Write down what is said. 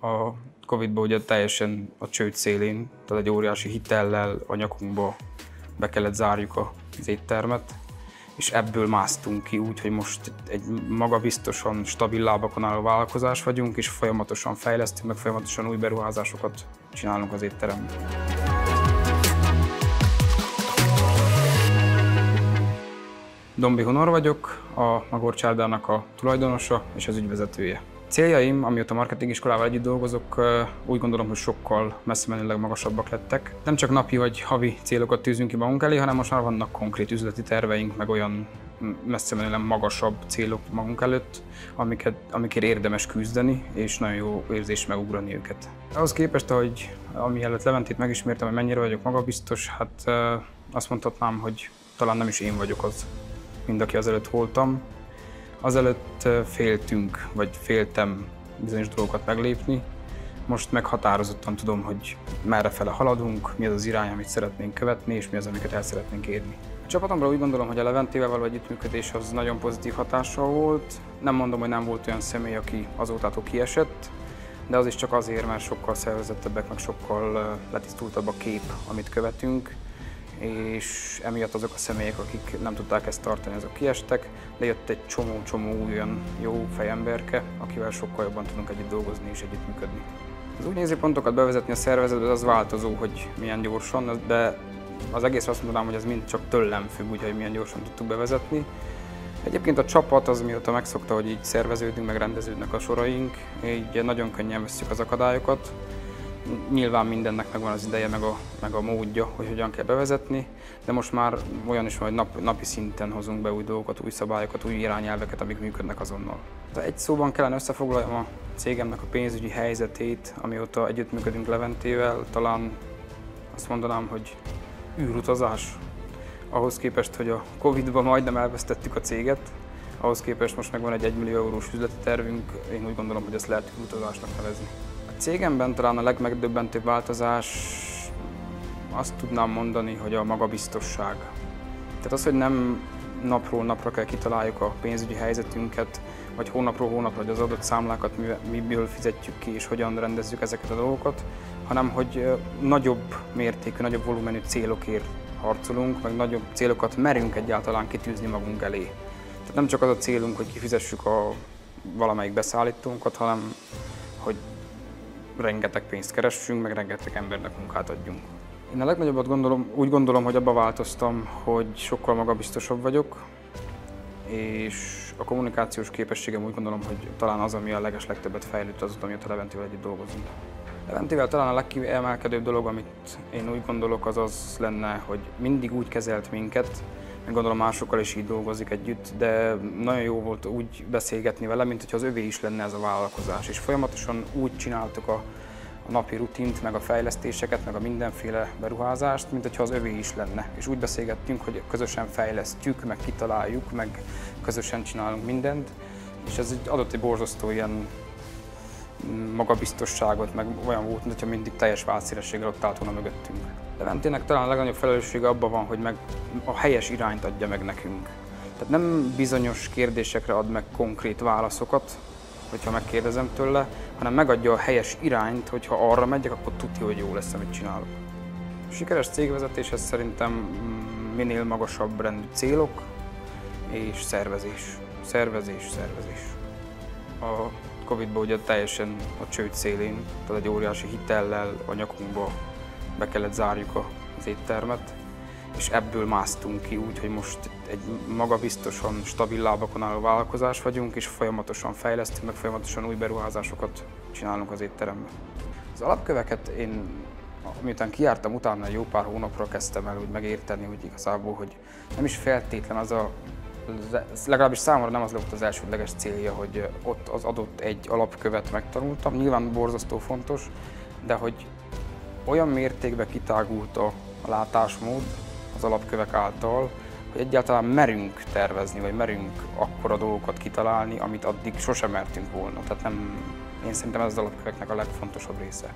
A Covid-ban ugye teljesen a csőd szélén, tehát egy óriási hitellel a nyakunkba be kellett zárjuk az éttermet, és ebből másztunk ki úgy, hogy most egy magabiztosan, stabil lábakon álló vállalkozás vagyunk, és folyamatosan fejlesztünk, meg folyamatosan új beruházásokat csinálunk az étteremben. Dombi Hunor vagyok, a Magor csárdának a tulajdonosa és az ügyvezetője. Céljaim, amióta marketingiskolával együtt dolgozok, úgy gondolom, hogy sokkal messzemenőleg magasabbak lettek. Nem csak napi vagy havi célokat tűzünk ki magunk elé, hanem most már vannak konkrét üzleti terveink, meg olyan messzemenőleg magasabb célok magunk előtt, amikért érdemes küzdeni, és nagyon jó érzés megugrani őket. Ahhoz képest, hogy amielőtt Leventét megismertem, hogy mennyire vagyok magabiztos, hát azt mondhatnám, hogy talán nem is én vagyok az, mint aki azelőtt voltam. Azelőtt féltünk, vagy féltem bizonyos dolgokat meglépni. Most meg határozottan tudom, hogy merrefele haladunk, mi az az irány, amit szeretnénk követni, és mi az, amiket el szeretnénk érni. A csapatomra úgy gondolom, hogy a Leventével való együttműködés az nagyon pozitív hatással volt. Nem mondom, hogy nem volt olyan személy, aki azótától kiesett, de az is csak azért, mert sokkal szervezettebbek, meg sokkal letisztultabb a kép, amit követünk, és emiatt azok a személyek, akik nem tudták ezt tartani, azok kiestek, de jött egy csomó olyan jó fejemberke, akivel sokkal jobban tudunk együtt dolgozni és együttműködni. Az új nézőpontokat bevezetni a szervezetbe az változó, hogy milyen gyorsan, de az egész azt mondanám, hogy ez mind csak tőlem függ, úgyhogy milyen gyorsan tudtuk bevezetni. Egyébként a csapat az, mióta megszokta, hogy így szerveződünk, meg rendeződnek a soraink, így nagyon könnyen vesszük az akadályokat. Nyilván mindennek megvan az ideje, meg a módja, hogy hogyan kell bevezetni, de most már olyan is van, hogy napi szinten hozunk be új dolgokat, új szabályokat, új irányelveket, amik működnek azonnal. Egy szóban kellene összefoglaljam a cégemnek a pénzügyi helyzetét, amióta együttműködünk Leventével, talán azt mondanám, hogy űrutazás. Ahhoz képest, hogy a Covid-ban majdnem elvesztettük a céget, ahhoz képest most megvan egy 1 millió eurós üzleti tervünk, én úgy gondolom, hogy ezt lehet űrutazásnak nevezni. A cégemben talán a legmegdöbbentőbb változás, azt tudnám mondani, hogy a magabiztosság. Tehát az, hogy nem napról napra kell kitaláljuk a pénzügyi helyzetünket, vagy hónapról hónapra, hogy az adott számlákat miből fizetjük ki, és hogyan rendezzük ezeket a dolgokat, hanem hogy nagyobb mértékű, nagyobb volumenű célokért harcolunk, meg nagyobb célokat merünk egyáltalán kitűzni magunk elé. Tehát nem csak az a célunk, hogy kifizessük a valamelyik beszállítónkat, hanem hogy rengeteg pénzt keressünk, meg rengeteg embernek munkát adjunk. Én a legnagyobbat úgy gondolom, hogy abba változtam, hogy sokkal magabiztosabb vagyok, és a kommunikációs képességem úgy gondolom, hogy talán az, ami a legtöbbet fejlődött azóta, amióta Leventével együtt dolgozunk. Leventével talán a legkiemelkedőbb dolog, amit én úgy gondolok, az lenne, hogy mindig úgy kezelt minket, meg gondolom másokkal is így dolgozik együtt, de nagyon jó volt úgy beszélgetni vele, mint hogyha az övé is lenne ez a vállalkozás. És folyamatosan úgy csináltuk a napi rutint, meg a fejlesztéseket, meg a mindenféle beruházást, mint hogyha az övé is lenne. És úgy beszélgettünk, hogy közösen fejlesztjük, meg kitaláljuk, meg közösen csinálunk mindent. És ez adott egy borzasztó ilyen magabiztosságot, meg olyan volt, mintha mindig teljes válszélességgel ott állt volna mögöttünk. Leventének talán a legnagyobb felelőssége abban van, hogy meg a helyes irányt adja meg nekünk. Tehát nem bizonyos kérdésekre ad meg konkrét válaszokat, hogyha megkérdezem tőle, hanem megadja a helyes irányt, hogyha arra megyek, akkor tudja, hogy jó lesz, amit csinálok. A sikeres cégvezetéshez szerintem minél magasabb rendű célok és szervezés. Szervezés. A Covid-ban ugye teljesen a csőd szélén, tehát egy óriási hitellel a nyakunkba be kellett zárjuk az éttermet, és ebből másztunk ki úgy, hogy most egy magabiztosan, stabil lábakon álló vállalkozás vagyunk, és folyamatosan fejlesztünk, meg folyamatosan új beruházásokat csinálunk az étteremben. Az alapköveket én, miután kijártam, utána jó pár hónapra kezdtem el úgy megérteni, hogy igazából, hogy nem is feltétlen az legalábbis számomra nem az lett az elsődleges célja, hogy ott az adott egy alapkövet megtanultam. Nyilván borzasztó fontos, de hogy olyan mértékben kitágult a látásmód az alapkövek által, hogy egyáltalán merünk tervezni, vagy merünk akkora dolgokat kitalálni, amit addig sosem mertünk volna. Tehát én szerintem ez az alapköveknek a legfontosabb része.